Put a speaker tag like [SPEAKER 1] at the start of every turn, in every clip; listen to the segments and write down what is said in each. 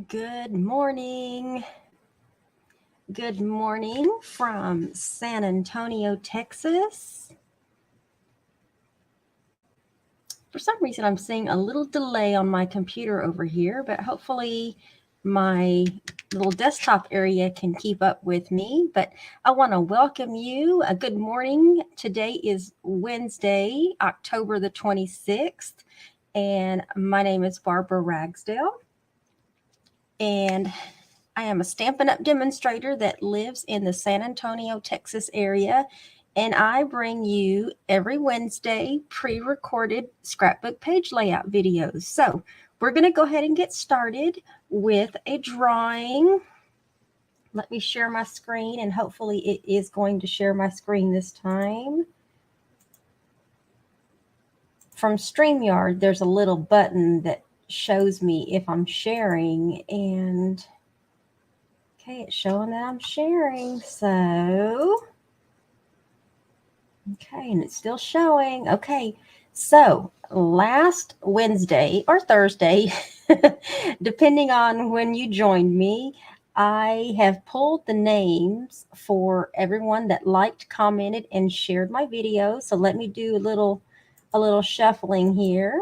[SPEAKER 1] Good morning. Good morning from San Antonio, Texas. For some reason, I'm seeing a little delay on my computer over here, but hopefully my little desktop area can keep up with me. But I want to welcome you. Good morning. Today is Wednesday, October the 26th, and my name is Barbara Ragsdale. And I am a Stampin' Up! Demonstrator that lives in the San Antonio, Texas area, and I bring you every Wednesday pre-recorded scrapbook page layout videos. So we're going to go ahead and get started with a drawing. Let me share my screen, and hopefully it is going to share my screen this time. From StreamYard, there's a little button that shows me if I'm sharing, and okay, it's showing that I'm sharing. So, okay, and it's still showing. Okay, so last Wednesday or Thursday, depending on when you joined me, I have pulled the names for everyone that liked, commented, and shared my video. So let me do a little shuffling here.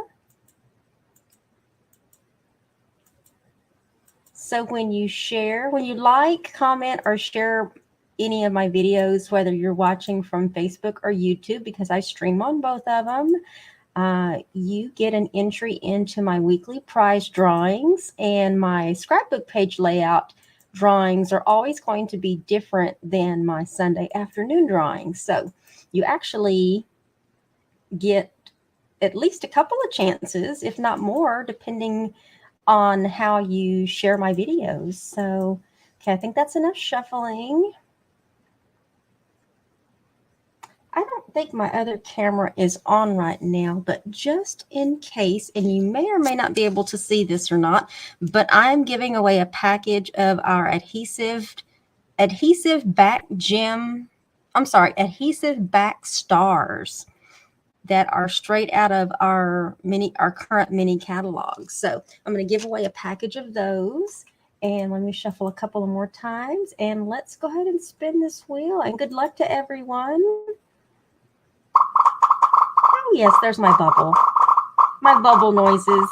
[SPEAKER 1] So when you share, when you like, comment, or share any of my videos, whether you're watching from Facebook or YouTube, because I stream on both of them, you get an entry into my weekly prize drawings, and my scrapbook page layout drawings are always going to be different than my Sunday afternoon drawings. So you actually get at least a couple of chances, if not more, depending on how you share my videos. So, okay, I think that's enough shuffling. I don't think my other camera is on right now, but just in case, and you may or may not be able to see this or not, but I'm giving away a package of our adhesive back stars that are straight out of our current mini catalog. So I'm going to give away a package of those. And let me shuffle a couple of more times. And let's go ahead and spin this wheel. And good luck to everyone. Oh, yes, there's my bubble. My bubble noises.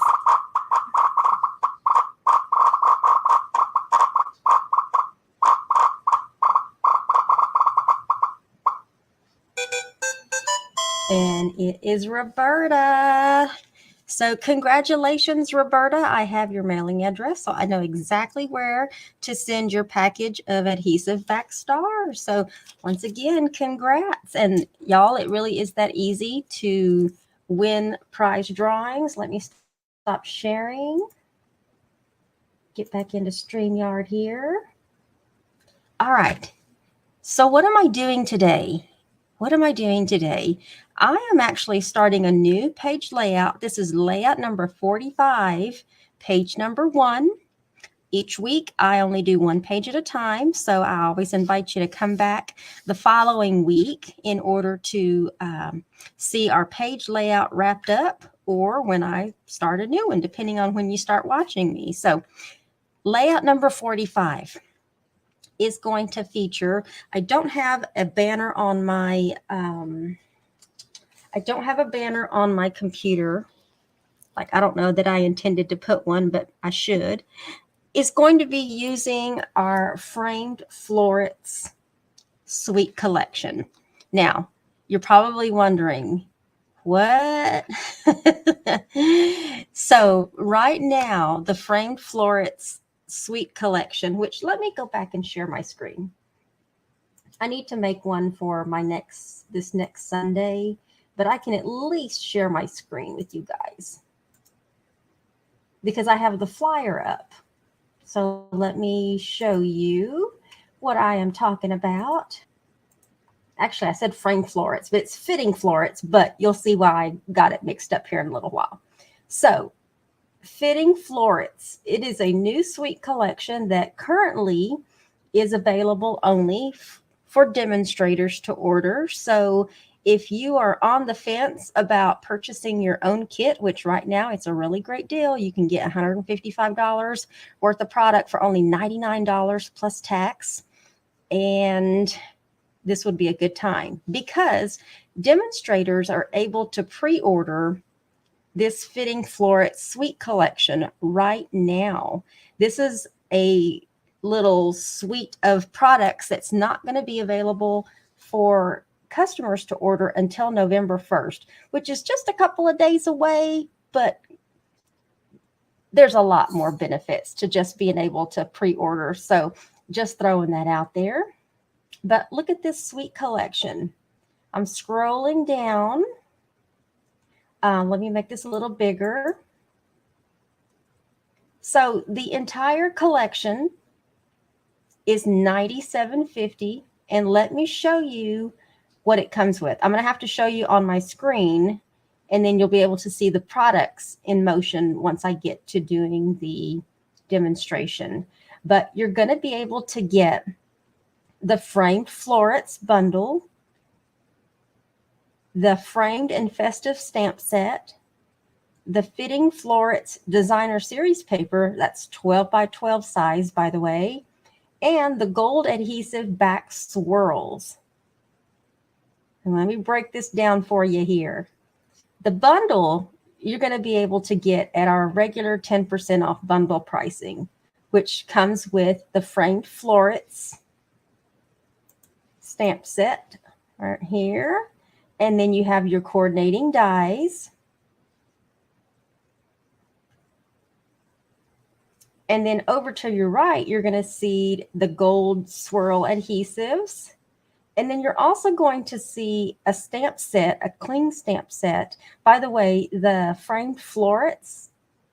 [SPEAKER 1] And it is Roberta. So congratulations, Roberta. I have your mailing address, so I know exactly where to send your package of adhesive back stars. So once again, congrats. And y'all, it really is that easy to win prize drawings. Let me stop sharing. Get back into StreamYard here. All right. So what am I doing today? What am I doing today? I am actually starting a new page layout. This is layout number 45, page number 1. Each week, I only do one page at a time, so I always invite you to come back the following week in order to see our page layout wrapped up, or when I start a new one, depending on when you start watching me. So layout number 45 is going to feature, I don't have a banner on my computer. Like, I don't know that I intended to put one, but I should. It's going to be using our Framed Florets Suite Collection. Now, you're probably wondering, what? So right now, the Framed Florets Suite Collection, which, let me go back and share my screen. I need to make one for this next Sunday, but I can at least share my screen with you guys because I have the flyer up. So let me show you what I am talking about. Actually, I said Framed Florets, but it's Fitting Florets, but you'll see why I got it mixed up here in a little while. So Fitting Florets, it is a new suite collection that currently is available only for demonstrators to order. So If you are on the fence about purchasing your own kit, which right now it's a really great deal, you can get $155 worth of product for only $99 plus tax. And this would be a good time because demonstrators are able to pre-order this Fitting Florets Suite Collection right now. This is a little suite of products that's not going to be available for customers to order until November 1st, which is just a couple of days away, but there's a lot more benefits to just being able to pre-order. So just throwing that out there. But look at this suite collection. I'm scrolling down. Let me make this a little bigger. So the entire collection is $97.50, and let me show you what it comes with. I'm going to have to show you on my screen, and then you'll be able to see the products in motion once I get to doing the demonstration. But you're going to be able to get the framed florets bundle, the framed and festive stamp set, the Fitting Florets designer series paper, that's 12 by 12 size, by the way, and the gold adhesive back swirls. And let me break this down for you here. The bundle you're going to be able to get at our regular 10% off bundle pricing, which comes with the framed florets stamp set right here. And then you have your coordinating dies. And then over to your right, you're going to see the gold swirl adhesives. And then you're also going to see a stamp set, a cling stamp set. By the way, the framed florets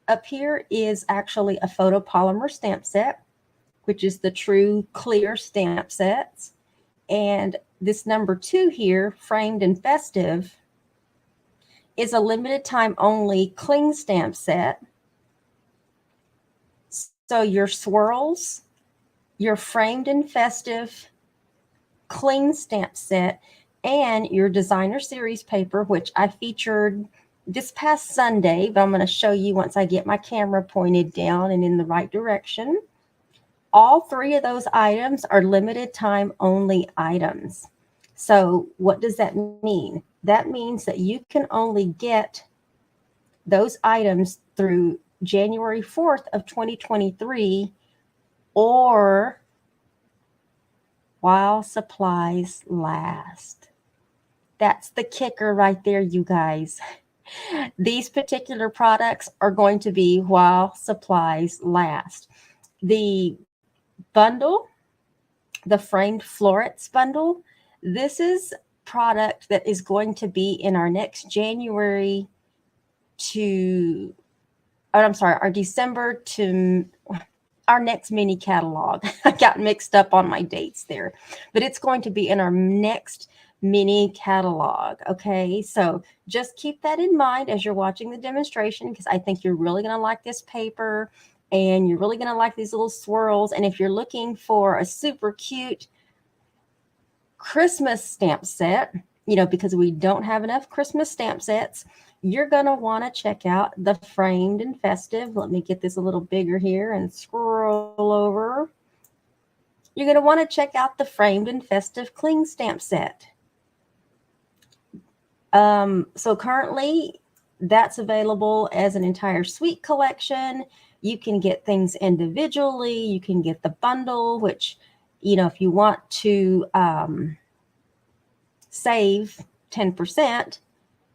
[SPEAKER 1] up here is actually a photopolymer stamp set, which is the true clear stamp sets. And this number 2 here, framed and festive, is a limited time only cling stamp set. So your swirls, your framed and festive cling stamp set, and your designer series paper, which I featured this past Sunday, but I'm going to show you once I get my camera pointed down and in the right direction. All 3 of those items are limited time only items. So what does that mean? That means that you can only get those items through January 4th of 2023 or while supplies last. That's the kicker right there, you guys. These particular products are going to be while supplies last. The bundle, the framed florets bundle, this is product that is going to be in our next January to, our December to our next mini catalog. I got mixed up on my dates there, but it's going to be in our next mini catalog. Okay, so just keep that in mind as you're watching the demonstration, because I think you're really going to like this paper and you're really going to like these little swirls. And if you're looking for a super cute Christmas stamp set, because we don't have enough Christmas stamp sets, you're going to want to check out the framed and festive. Let me get this a little bigger here and scroll over. You're going to want to check out the framed and festive cling stamp set. So currently that's available as an entire suite collection. You can get things individually. You can get the bundle, which, if you want to save 10%,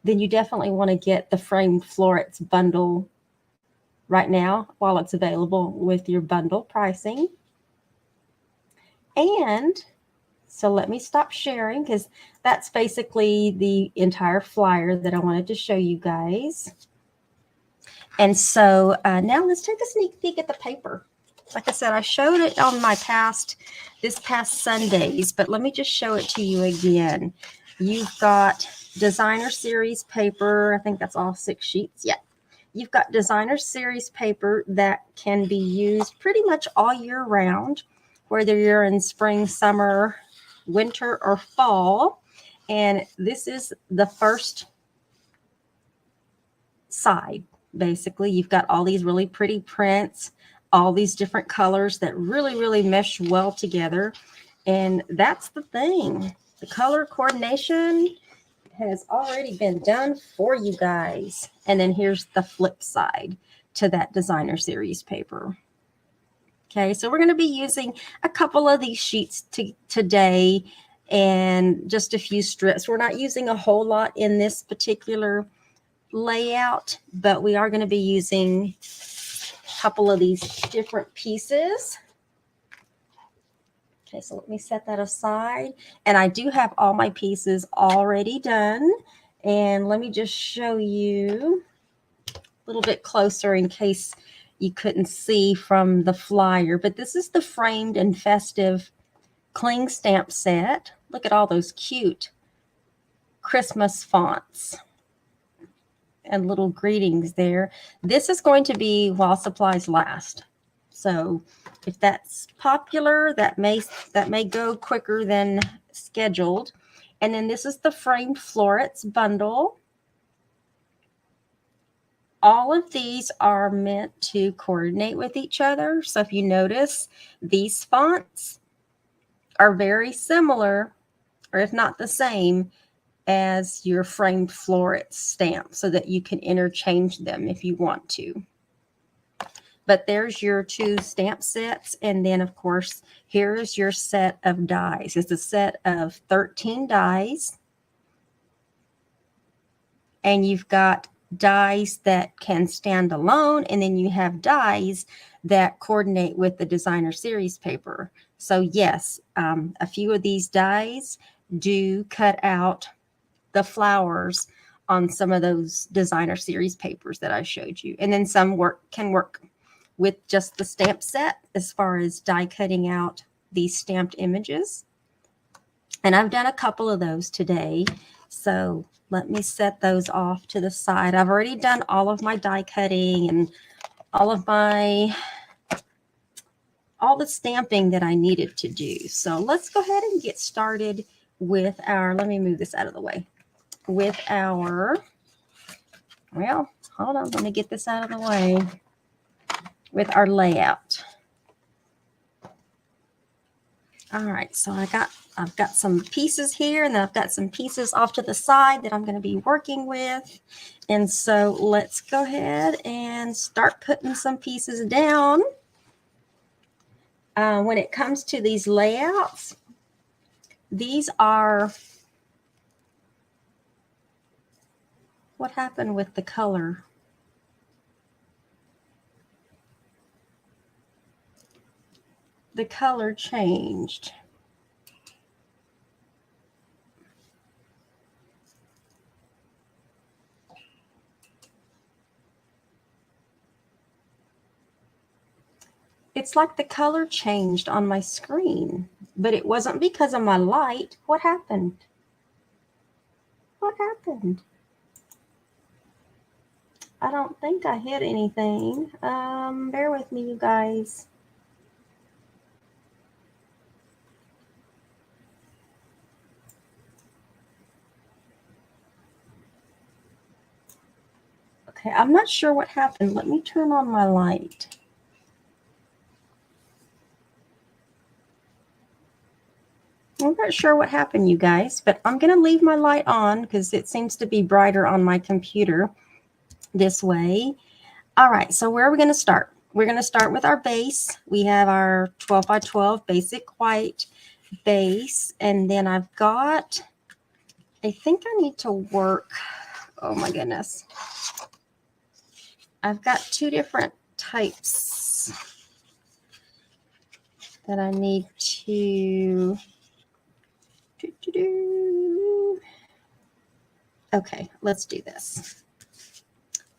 [SPEAKER 1] then you definitely want to get the framed florets bundle right now while it's available with your bundle pricing. And so let me stop sharing, because that's basically the entire flyer that I wanted to show you guys. And so now let's take a sneak peek at the paper. Like I said, I showed it on this past Sundays, but let me just show it to you again. You've got designer series paper. I think that's all 6 sheets. Yeah. You've got designer series paper that can be used pretty much all year round, whether you're in spring, summer, winter, or fall. And this is the first side. Basically, you've got all these really pretty prints, all these different colors that really, really mesh well together. And that's the thing. The color coordination has already been done for you guys. And then here's the flip side to that designer series paper. Okay, so we're going to be using a couple of these sheets today and just a few strips. We're not using a whole lot in this particular layout, but we are going to be using a couple of these different pieces. Okay, so let me set that aside. And I do have all my pieces already done. And let me just show you a little bit closer in case you couldn't see from the flyer. But this is the framed and festive cling stamp set. Look at all those cute Christmas fonts and little greetings there. This is going to be while supplies last. So if that's popular, that may go quicker than scheduled. And then this is the framed florets bundle. All of these are meant to coordinate with each other. So if you notice, these fonts are very similar, or if not the same, as your framed floret stamp, so that you can interchange them if you want to. But there's your two stamp sets. And then, of course, here's your set of dies. It's a set of 13 dies. And you've got dies that can stand alone. And then you have dies that coordinate with the designer series paper. So yes, a few of these dies do cut out the flowers on some of those designer series papers that I showed you. And then some can work with just the stamp set as far as die cutting out these stamped images. And I've done a couple of those today. So let me set those off to the side. I've already done all of my die cutting and all the stamping that I needed to do. So let's go ahead and get started with let me move this out of the way. With hold on, let me get this out of the way. With our layout. All right, so I've got some pieces here, and then I've got some pieces off to the side that I'm going to be working with. And so let's go ahead and start putting some pieces down. When it comes to these layouts, these are what happened with the color. The color changed. It's like the color changed on my screen, but it wasn't because of my light. What happened? What happened? I don't think I hit anything. Bear with me, you guys. Okay, I'm not sure what happened. Let me turn on my light. I'm not sure what happened, you guys, but I'm going to leave my light on because it seems to be brighter on my computer this way. All right, so where are we going to start? We're going to start with our base. We have our 12 by 12 basic white base, and then I think I need to work, oh my goodness. I've got two different types that I need to Okay, let's do this.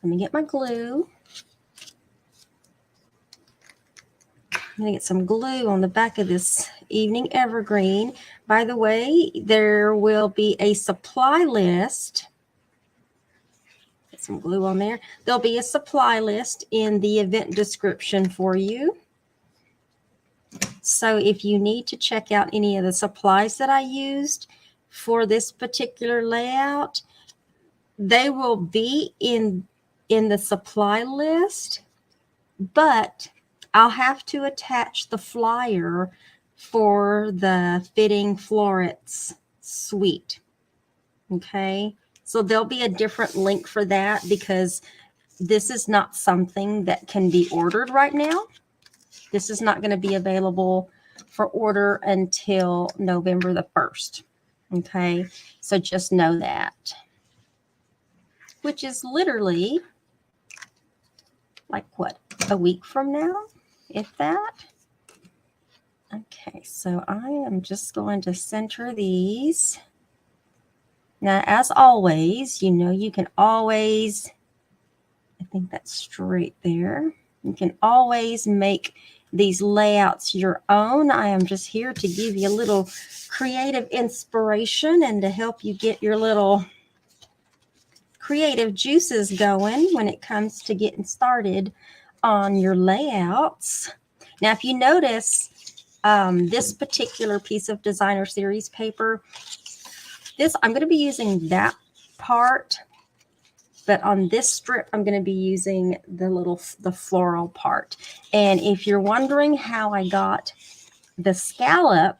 [SPEAKER 1] Let me get my glue. I'm going to get some glue on the back of this evening evergreen. By the way, there will be a supply list. Get some glue on there. There'll be a supply list in the event description for you. So if you need to check out any of the supplies that I used for this particular layout. They will be in the supply list, but I'll have to attach the flyer for the Fitting Florets Suite. Okay, so there'll be a different link for that because this is not something that can be ordered right now. This is not going to be available for order until November the 1st. Okay, so just know that. Which is literally like what, a week from now, if that. Okay, so I am just going to center these. Now, as always, you know, you can always, I think that's straight there. You can always make these layouts your own. I am just here to give you a little creative inspiration and to help you get your little creative juices going when it comes to getting started on your layouts. Now, if you notice, this particular piece of designer series paper, I'm going to be using that part, but on this strip, I'm going to be using the floral part. And if you're wondering how I got the scallop,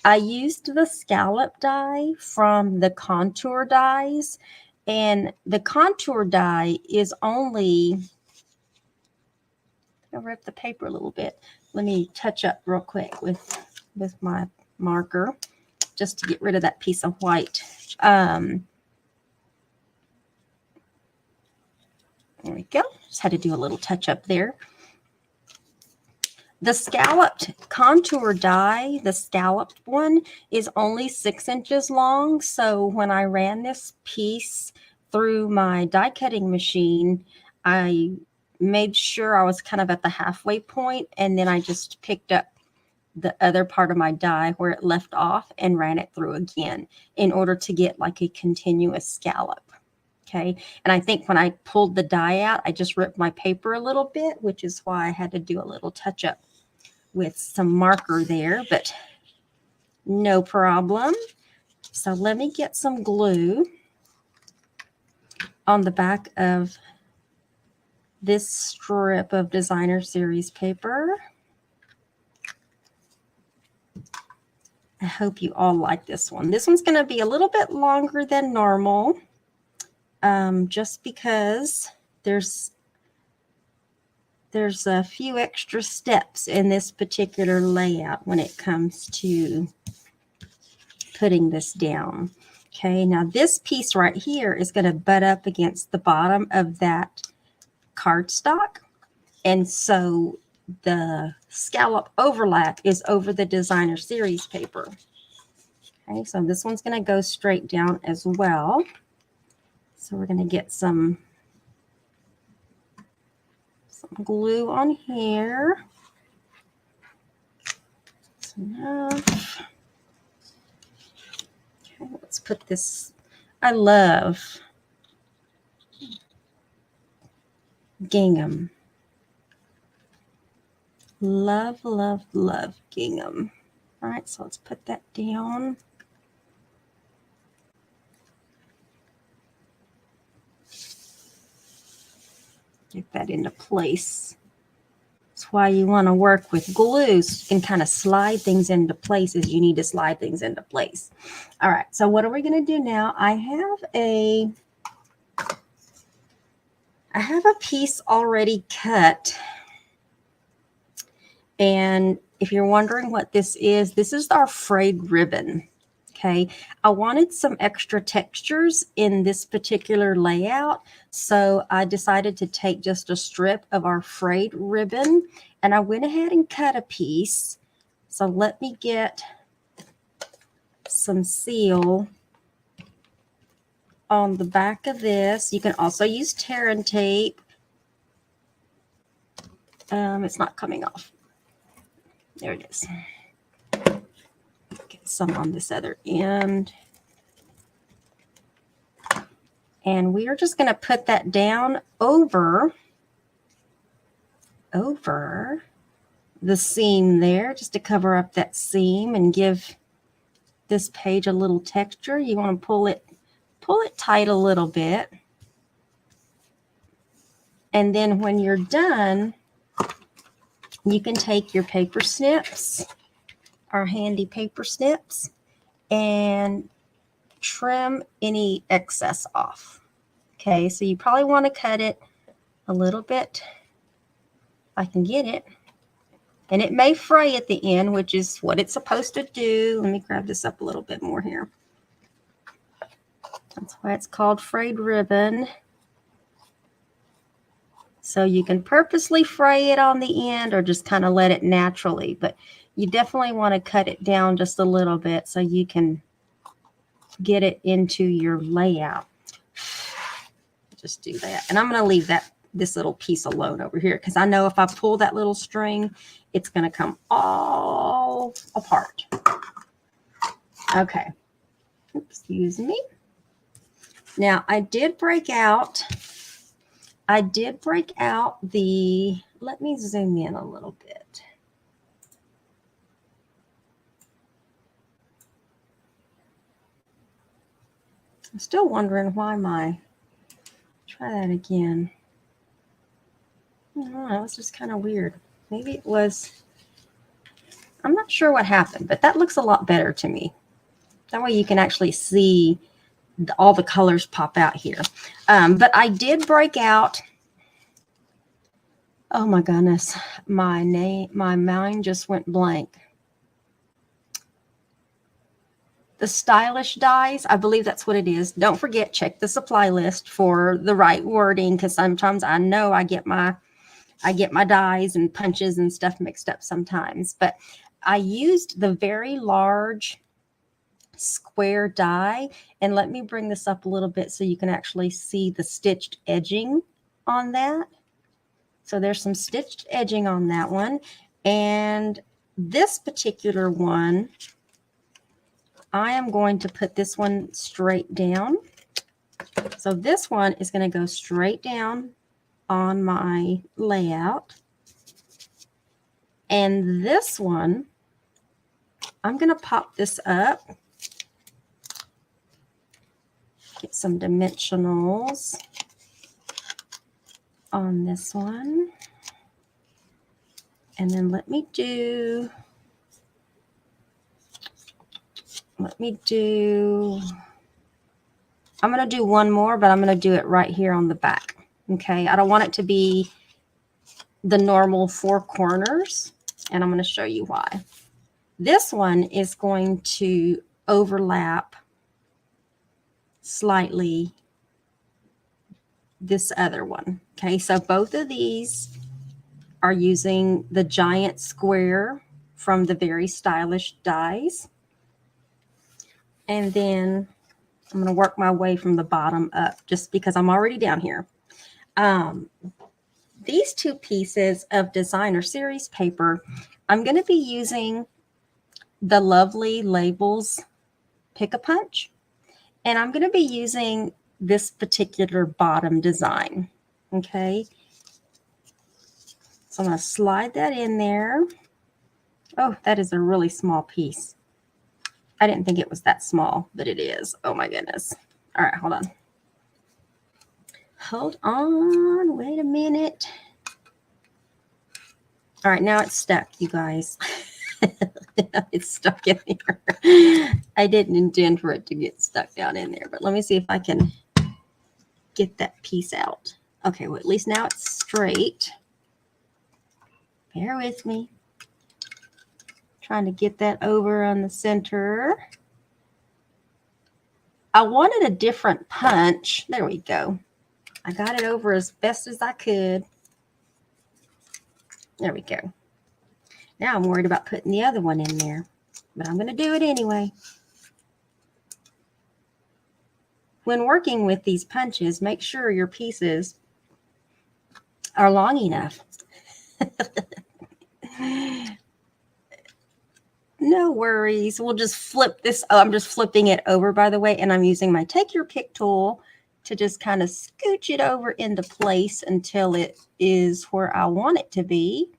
[SPEAKER 1] I used the scallop die from the contour dies, and the contour die is only, I'll rip the paper a little bit. Let me touch up real quick with my marker just to get rid of that piece of white. There we go. Just had to do a little touch up there. The scalloped contour die, the scalloped one, is only 6 inches long. So when I ran this piece through my die cutting machine, I made sure I was kind of at the halfway point, and then I just picked up the other part of my die where it left off and ran it through again in order to get like a continuous scallop. Okay. And I think when I pulled the die out, I just ripped my paper a little bit, which is why I had to do a little touch up with some marker there, but no problem. So let me get some glue on the back of this strip of designer series paper. I hope you all like this one. This one's going to be a little bit longer than normal, just because there's a few extra steps in this particular layout when it comes to putting this down. Okay, now this piece right here is going to butt up against the bottom of that cardstock, and so the scallop overlap is over the designer series paper. Okay, so this one's going to go straight down as well. So we're going to get some glue on here. That's enough. Okay, let's put this. I love gingham. Love, love, love gingham. All right, so let's put that down. Get that into place. That's why you want to work with glue, so you can kind of slide things into place as you need to slide things into place. All right, so what are we going to do now? I have a piece already cut. And if you're wondering what this is our frayed ribbon. Okay, I wanted some extra textures in this particular layout, so I decided to take just a strip of our frayed ribbon, and I went ahead and cut a piece. So let me get some seal on the back of this. You can also use tear and tape. It's not coming off. There it is. Get some on this other end. And we are just going to put that down over the seam there, just to cover up that seam and give this page a little texture, you want to pull it tight a little bit. And then when you're done, you can take your paper snips, our handy paper snips, and trim any excess off. Okay, so you probably want to cut it a little bit. I can get it. And it may fray at the end, which is what it's supposed to do. Let me grab this up a little bit more here. That's why it's called frayed ribbon. So you can purposely fray it on the end or just kind of let it naturally. But you definitely want to cut it down just a little bit so you can get it into your layout. Just do that. And I'm going to leave this little piece alone over here because I know if I pull that little string, it's going to come all apart. Okay. Excuse me. Now I did break out the, let me zoom in a little bit. I'm still wondering why try that again. I don't know, it's just kind of weird. Maybe it was, I'm not sure what happened, but that looks a lot better to me. That way you can actually see all the colors pop out here. But I did break out, oh my goodness, my mind just went blank. The stylish dies, I believe that's what it is. Don't forget, check the supply list for the right wording, because sometimes I know I get my dies and punches and stuff mixed up sometimes. But I used the very large square die, and let me bring this up a little bit so you can actually see the stitched edging on that. So there's some stitched edging on that one, and this particular one, I am going to put this one straight down. So this one is going to go straight down on my layout, and this one, I'm going to pop this up. Get some dimensionals on this one. And then I'm going to do one more, but I'm going to do it right here on the back. Okay. I don't want it to be the normal 4 corners, and I'm going to show you why. This one is going to overlap slightly this other one. Okay, so both of these are using the giant square from the Very Stylish dies. And then I'm going to work my way from the bottom up just because I'm already down here. These 2 pieces of designer series paper, I'm going to be using the lovely Labels Pick-a-Punch. And I'm going to be using this particular bottom design. Okay. So I'm going to slide that in there. Oh, that is a really small piece. I didn't think it was that small, but it is. Oh my goodness. All right, hold on. Hold on. Wait a minute. All right, now it's stuck, you guys. It's stuck in here. I didn't intend for it to get stuck down in there, but let me see if I can get that piece out. Okay, well, at least now it's straight. Bear with me. Trying to get that over on the center. I wanted a different punch. There we go. I got it over as best as I could. There we go. Now I'm worried about putting the other one in there, but I'm going to do it anyway. When working with these punches, make sure your pieces are long enough. No worries. We'll just flip this. Oh, I'm just flipping it over, by the way, and I'm using my Take Your Pick tool to just kind of scooch it over into place until it is where I want it to be.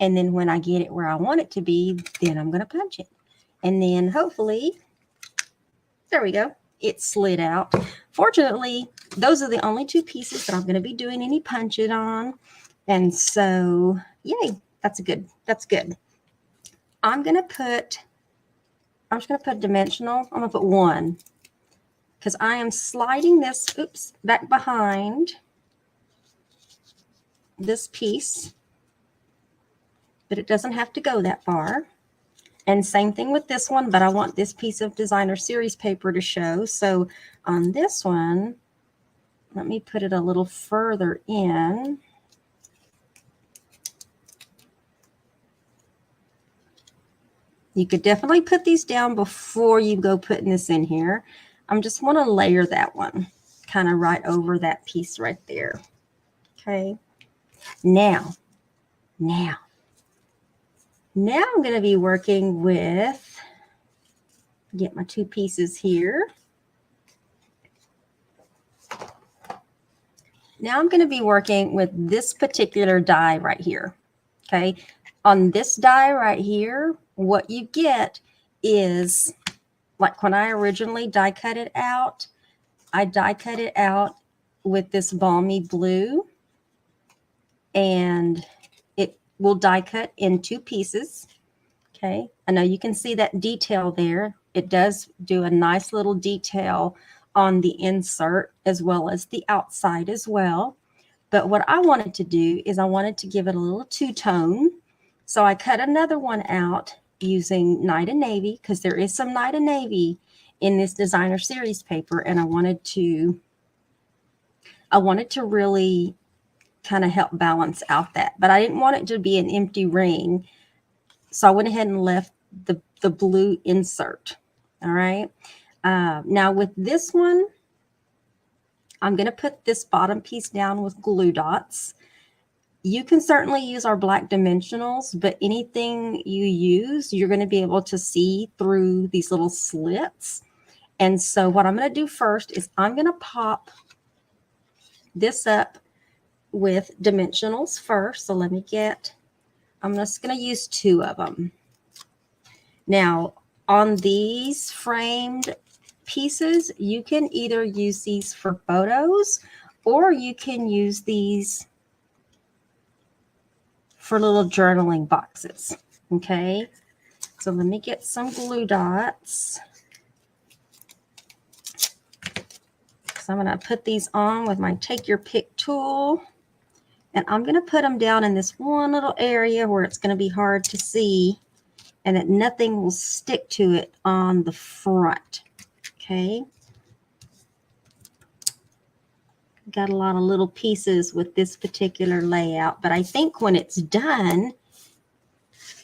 [SPEAKER 1] And then when I get it where I want it to be, then I'm going to punch it. And then hopefully There we go. It slid out. Fortunately, those are the only two pieces that I'm going to be doing any punching on. And so, yay, that's good. That's good. I'm just going to put dimensional. I'm going to put 1 because I am sliding this, back behind this piece, but it doesn't have to go that far. And same thing with this one, but I want this piece of designer series paper to show. So on this one, let me put it a little further in. You could definitely put these down before you go putting this in here. I just want to layer that one kind of right over that piece right there. Okay. Now I'm going to be working with, get my 2 pieces here. Now I'm going to be working with this particular die right here. Okay. On this die right here, what you get is, like when I originally die cut it out, I die cut it out with this balmy blue, and it will die cut in 2 pieces. Okay. I know you can see that detail there. It does do a nice little detail on the insert as well as the outside as well. But what I wanted to do is I wanted to give it a little two-tone. So I cut another one out using Night and Navy, because there is some Night and Navy in this designer series paper, and I wanted to really kind of help balance out that. But I didn't want it to be an empty ring. So I went ahead and left the blue insert. All right. Now with this one, I'm going to put this bottom piece down with glue dots. You can certainly use our black dimensionals, but anything you use, you're going to be able to see through these little slits. And so what I'm going to do first is I'm going to pop this up with dimensionals first. So let me I'm just going to use 2 of them. Now, on these framed pieces, you can either use these for photos, or you can use these for little journaling boxes. Okay, so let me get some glue dots. So I'm going to put these on with my Take Your Pick tool, and I'm going to put them down in this one little area where it's going to be hard to see, and that nothing will stick to it on the front. Okay. Got a lot of little pieces with this particular layout, but I think when it's done,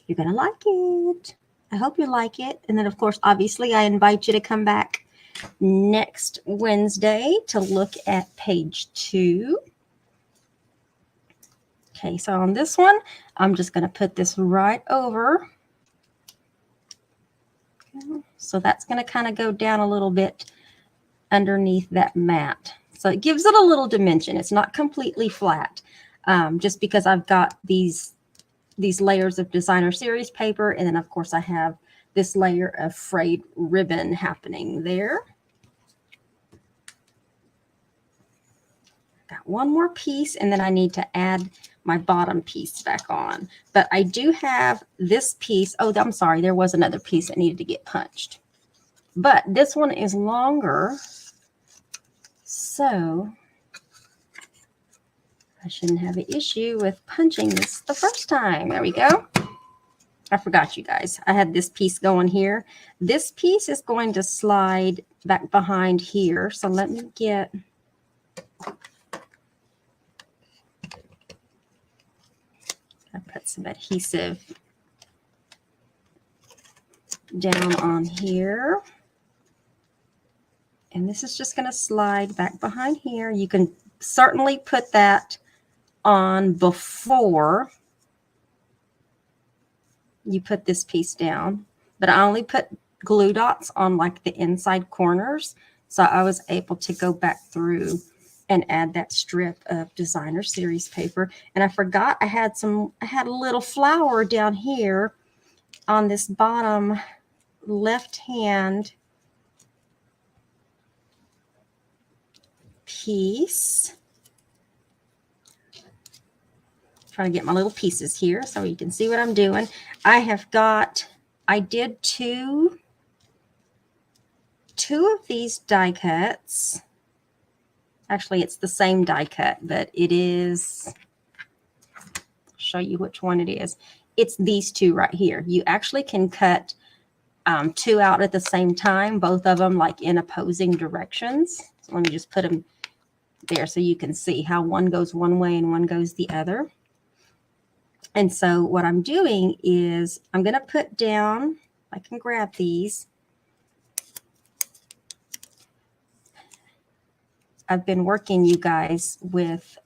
[SPEAKER 1] you're going to like it. I hope you like it. And then, of course, obviously, I invite you to come back next Wednesday to look at page 2. Okay, so on this one, I'm just going to put this right over. So that's going to kind of go down a little bit underneath that mat. So it gives it a little dimension. It's not completely flat, just because I've got these layers of designer series paper. And then, of course, I have this layer of frayed ribbon happening there. Got one more piece, and then I need to add my bottom piece back on. But I do have this piece. Oh, I'm sorry. There was another piece that needed to get punched. But this one is longer, so I shouldn't have an issue with punching this the first time. There we go. I forgot, you guys. I had this piece going here. This piece is going to slide back behind here. So let me get... I put some adhesive down on here. And this is just going to slide back behind here. You can certainly put that on before you put this piece down. But I only put glue dots on like the inside corners. So I was able to go back through and add that strip of designer series paper. And I forgot I had a little flower down here on this bottom left hand piece. Trying to get my little pieces here so you can see what I'm doing. I did two of these die cuts. Actually, it's the same die cut, but it is, I'll show you which one it is. It's these two right here. You actually can cut two out at the same time, both of them like in opposing directions. So let me just put them there so you can see how one goes one way and one goes the other. And so what I'm doing is I'm going to put down, I can grab these. I've been working, you guys, with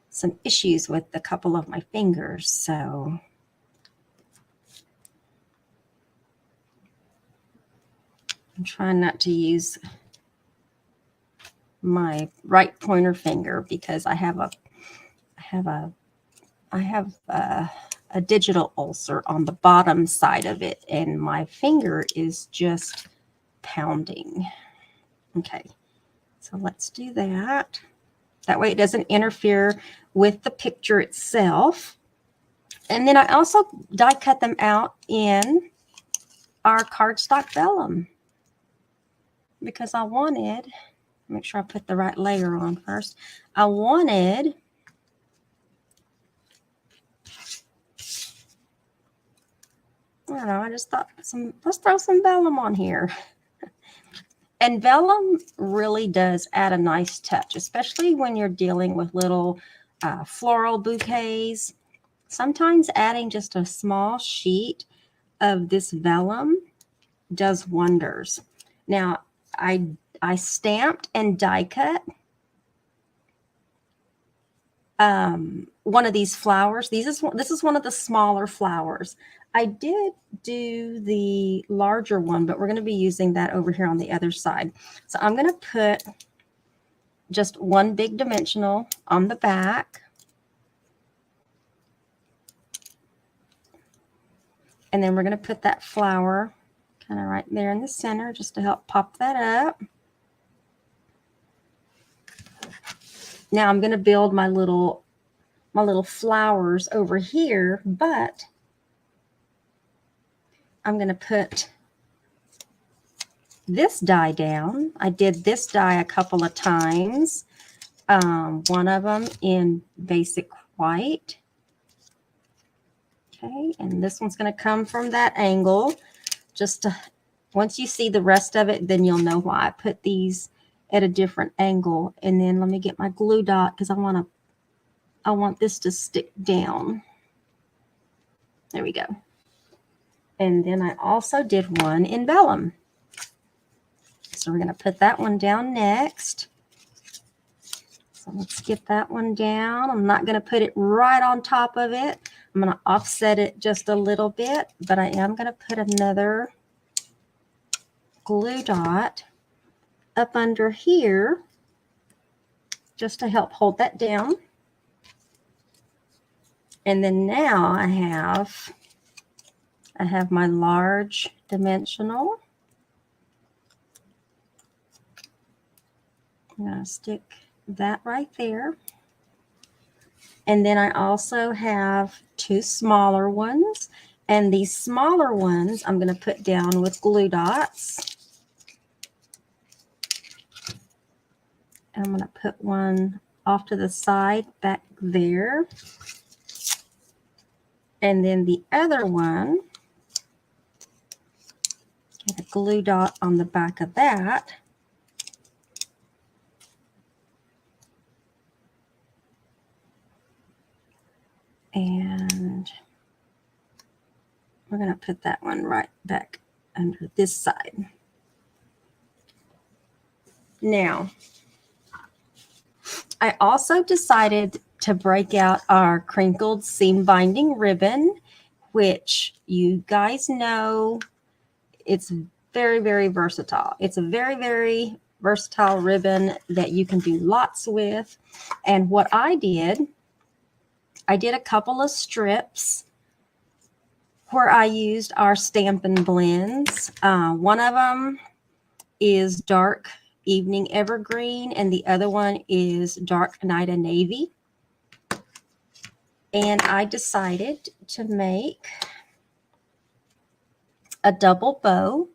[SPEAKER 1] some issues with a couple of my fingers. So I'm trying not to use my right pointer finger because I have a digital ulcer on the bottom side of it, and my finger is just pounding. Okay, so let's do that. That way it doesn't interfere with the picture itself. And then I also die cut them out in our cardstock vellum because I wanted, make sure I put the right layer on first. I wanted I don't know, I just thought let's throw some vellum on here. And vellum really does add a nice touch, especially when you're dealing with little floral bouquets. Sometimes adding just a small sheet of this vellum does wonders. Now, I stamped and die cut one of these flowers. This is one of the smaller flowers. I did do the larger one, but we're going to be using that over here on the other side. So I'm going to put just one big dimensional on the back. And then we're going to put that flower kind of right there in the center just to help pop that up. Now I'm going to build my little flowers over here, but I'm going to put this die down. I did this die a couple of times. One of them in basic white. Okay, and this one's going to come from that angle. Once you see the rest of it, then you'll know why I put these at a different angle. And then let me get my glue dot because I want this to stick down. There we go. And then I also did one in vellum. So we're going to put that one down next. So let's get that one down. I'm not going to put it right on top of it. I'm going to offset it just a little bit, but I am going to put another glue dot up under here just to help hold that down. And then now I have my large dimensional. I'm going to stick that right there. And then I also have two smaller ones. And these smaller ones I'm going to put down with glue dots. And I'm going to put one off to the side back there. And then the other one, get a glue dot on the back of that. And we're going to put that one right back under this side. Now, I also decided to break out our crinkled seam binding ribbon, which you guys know it's very, very versatile. It's a very, very versatile ribbon that you can do lots with. And what I did a couple of strips where I used our Stampin' Blends. One of them is dark Evening Evergreen, and the other one is Dark Night of Navy. And I decided to make a double bow.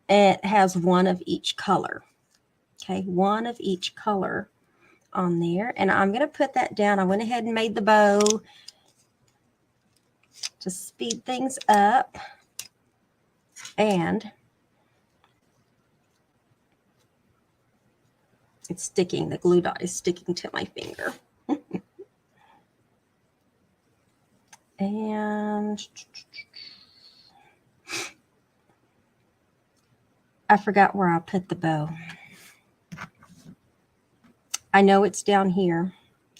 [SPEAKER 1] It has one of each color. Okay, one of each color on there. And I'm going to put that down. I went ahead and made the bow to speed things up. And it's sticking. The glue dot is sticking to my finger. And I forgot where I put the bow. I know it's down here,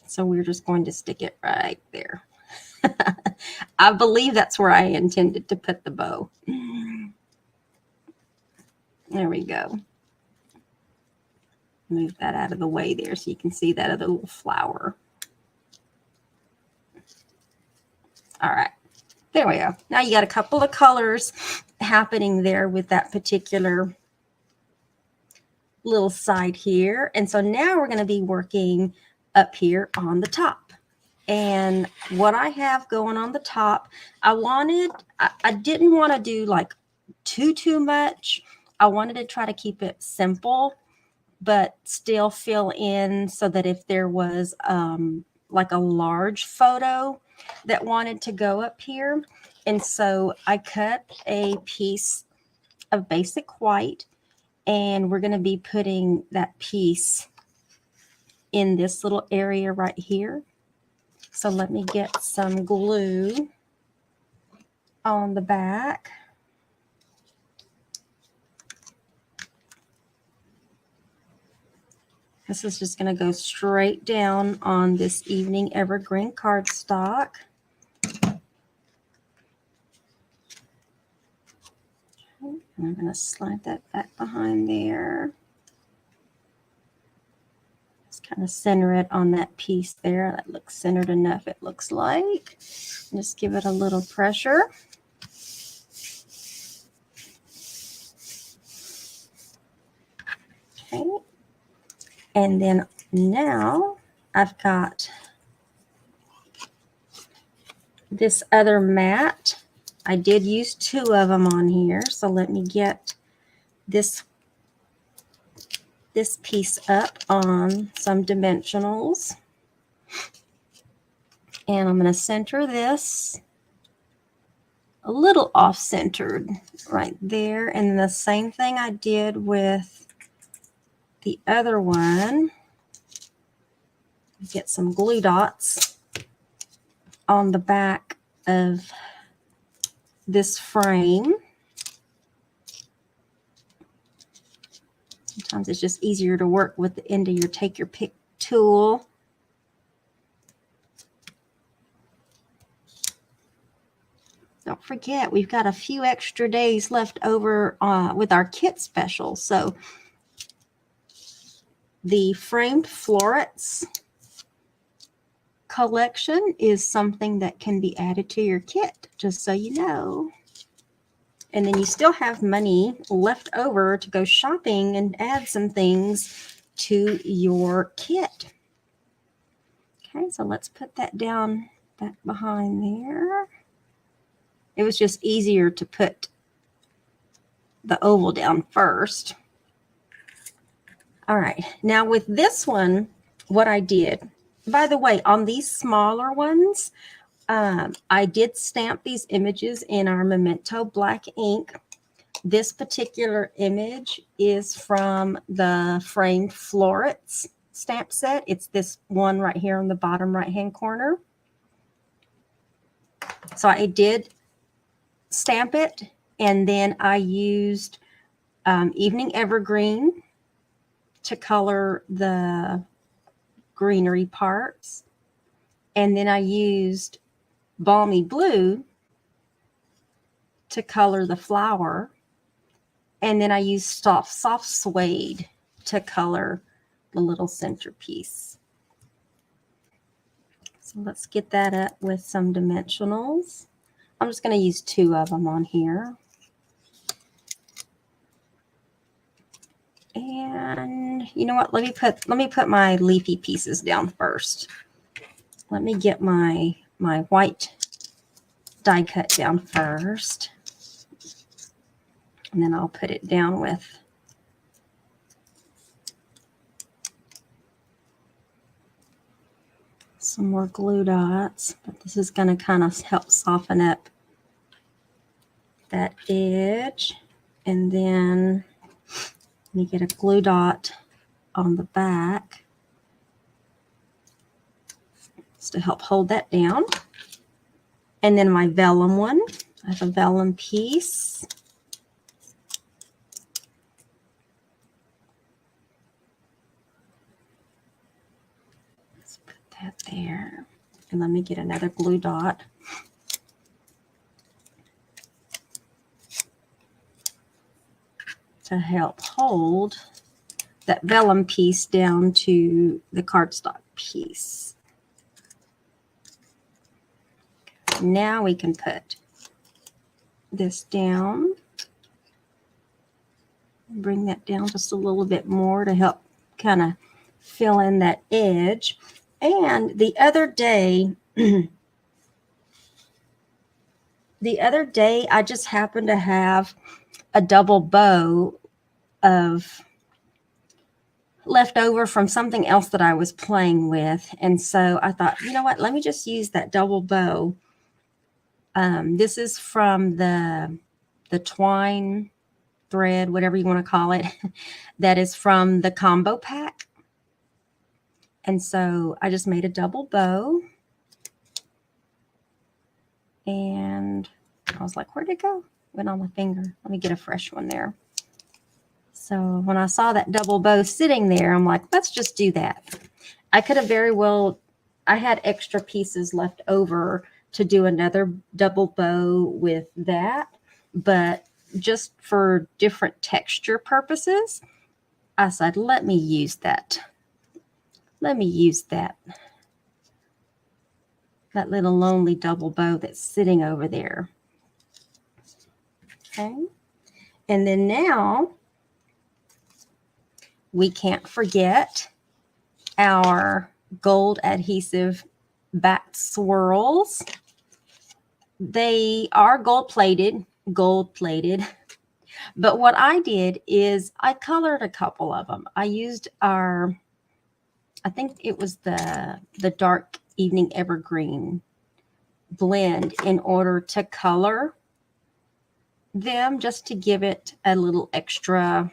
[SPEAKER 1] so we're just going to stick it right there. I believe that's where I intended to put the bow. There we go. Move that out of the way there so you can see that other little flower. All right, there we go. Now you got a couple of colors happening there with that particular little side here. And so now we're going to be working up here on the top. And what I have going on the top, I didn't want to do like too much. I wanted to try to keep it simple, but still fill in so that if there was like a large photo that wanted to go up here. And so I cut a piece of basic white, and we're going to be putting that piece in this little area right here. So let me get some glue on the back. This is just going to go straight down on this Evening Evergreen cardstock. I'm going to slide that back behind there. Just kind of center it on that piece there. That looks centered enough, it looks like. Just give it a little pressure. Okay. And then now I've got this other mat. I did use 2 of them on here. So let me get this piece up on some dimensionals. And I'm going to center this a little off-centered right there. And the same thing I did with the other one. Get some glue dots on the back of this frame. Sometimes it's just easier to work with the end of your take your pick tool. Don't forget, we've got a few extra days left over with our kit special. So the Framed Florets collection is something that can be added to your kit, just so you know. And then you still have money left over to go shopping and add some things to your kit. Okay, so let's put that down back behind there. It was just easier to put the oval down first. All right, now with this one, what I did, by the way, on these smaller ones, I did stamp these images in our Memento black ink. This particular image is from the Framed Florets stamp set. It's this one right here on the bottom right-hand corner. So I did stamp it, and then I used Evening Evergreen to color the greenery parts. And then I used Balmy Blue to color the flower. And then I used soft suede to color the little centerpiece. So let's get that up with some dimensionals. I'm just going to use 2 of them on here. And you know what? Let me put my leafy pieces down first. Let me get my white die cut down first. And then I'll put it down with some more glue dots. But this is going to kind of help soften up that edge. And then let me get a glue dot on the back just to help hold that down. And then my vellum one, I have a vellum piece. Let's put that there. And let me get another glue dot. To help hold that vellum piece down to the cardstock piece. Now we can put this down. Bring that down just a little bit more to help kind of fill in that edge. And the other day, I just happened to have a double bow of left over from something else that I was playing with. And so I thought, you know what, let me just use that double bow. This is from the twine thread, whatever you want to call it, that is from the combo pack. And so I just made a double bow. And I was like, where'd it go? Went on my finger. Let me get a fresh one there. So when I saw that double bow sitting there, I'm like, let's just do that. I could have very well, I had extra pieces left over to do another double bow with that. But just for different texture purposes, I said, let me use that. Let me use that little lonely double bow that's sitting over there. Okay. And then now we can't forget our gold adhesive back swirls. They are gold plated. But what I did is I colored a couple of them. I used I think it was the dark evening evergreen blend in order to color them, just to give it a little extra,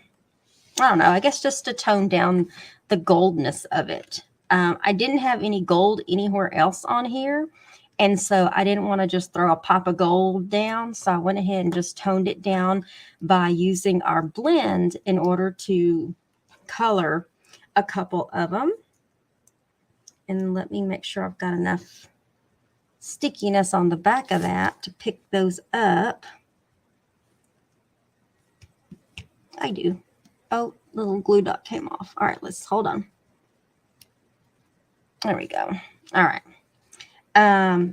[SPEAKER 1] I don't know, I guess just to tone down the goldness of it. I didn't have any gold anywhere else on here. And so I didn't want to just throw a pop of gold down. So I went ahead and just toned it down by using our blend in order to color a couple of them. And let me make sure I've got enough stickiness on the back of that to pick those up. I do. Oh, little glue dot came off. All right, let's hold on. There we go. All right.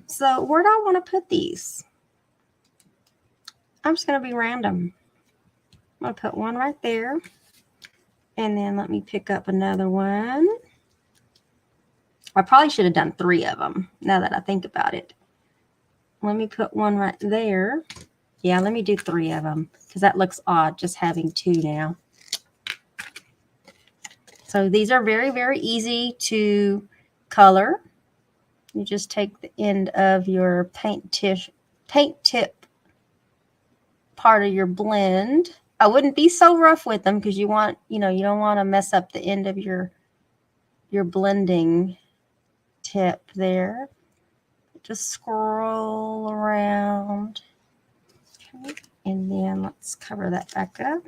[SPEAKER 1] So where do I want to put these? I'm just going to be random. I'm going to put one right there. And then let me pick up another one. I probably should have done 3 of them now that I think about it. Let me put one right there. Yeah, let me do 3 of them because that looks odd just having 2 now. So these are very, very easy to color. You just take the end of your paint tip part of your blend. I wouldn't be so rough with them because you want, you don't want to mess up the end of your blending tip there. Just scroll around. Okay. And then let's cover that back up.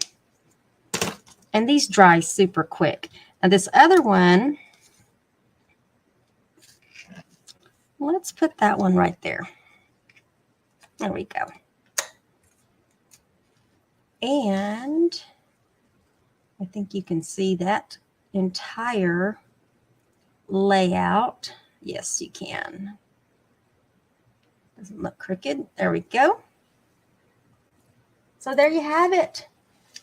[SPEAKER 1] And these dry super quick. Now this other one, let's put that one right there. There we go. And I think you can see that entire layout. Yes, you can. Doesn't look crooked. There we go. So there you have it.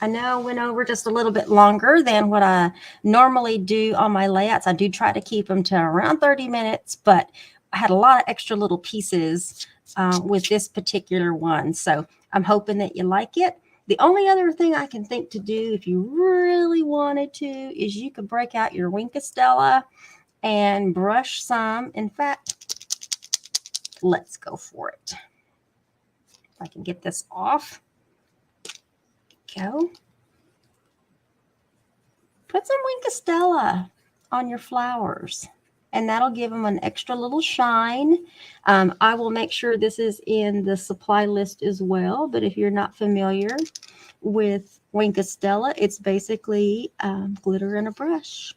[SPEAKER 1] I know I went over just a little bit longer than what I normally do on my layouts. I do try to keep them to around 30 minutes, but I had a lot of extra little pieces with this particular one. So I'm hoping that you like it. The only other thing I can think to do if you really wanted to is you could break out your Wink of Stella and brush some. In fact, let's go for it. If I can get this off. Go. Put some Wink of Stella on your flowers, and that'll give them an extra little shine. I will make sure this is in the supply list as well, but if you're not familiar with Wink of Stella, it's basically glitter in a brush.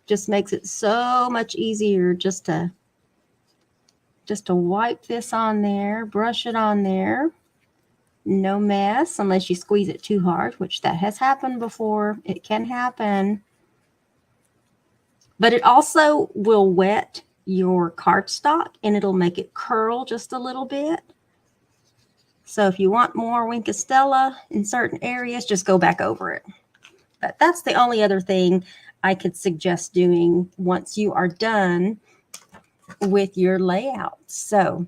[SPEAKER 1] Just makes it so much easier just to wipe this on there, brush it on there. No mess unless you squeeze it too hard, which that has happened before. It can happen. But it also will wet your cardstock and it'll make it curl just a little bit. So if you want more Wink of Stella in certain areas, just go back over it. But that's the only other thing I could suggest doing once you are done with your layout. So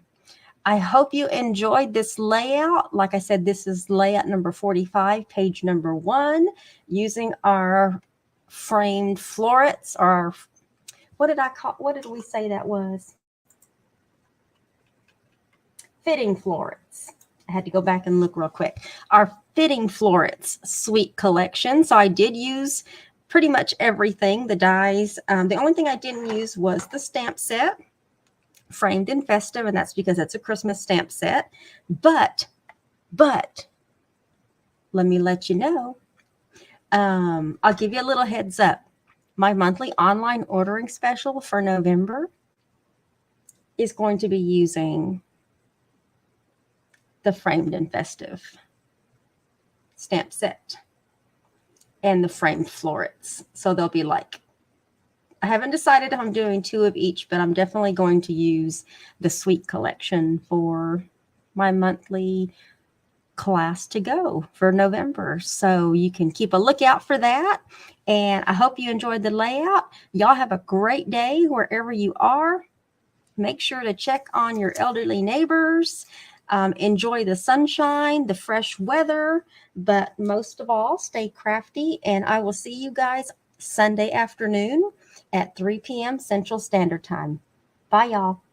[SPEAKER 1] I hope you enjoyed this layout. Like I said, this is layout number 45, page number 1, using our framed florets, or what did we say that was? Fitting Florets. I had to go back and look real quick. Our Fitting Florets Suite Collection. So I did use pretty much everything, the dies. The only thing I didn't use was the stamp set, framed and festive, and that's because it's a Christmas stamp set. But let me let you know, I'll give you a little heads up. My monthly online ordering special for November is going to be using the framed and festive stamp set and the framed florets. So they'll be like, I haven't decided if I'm doing 2 of each, but I'm definitely going to use the Suite Collection for my monthly class to go for November. So you can keep a lookout for that. And I hope you enjoyed the layout. Y'all have a great day wherever you are. Make sure to check on your elderly neighbors. Enjoy the sunshine, the fresh weather, but most of all, stay crafty. And I will see you guys Sunday afternoon at 3 p.m. Central Standard Time. Bye, y'all.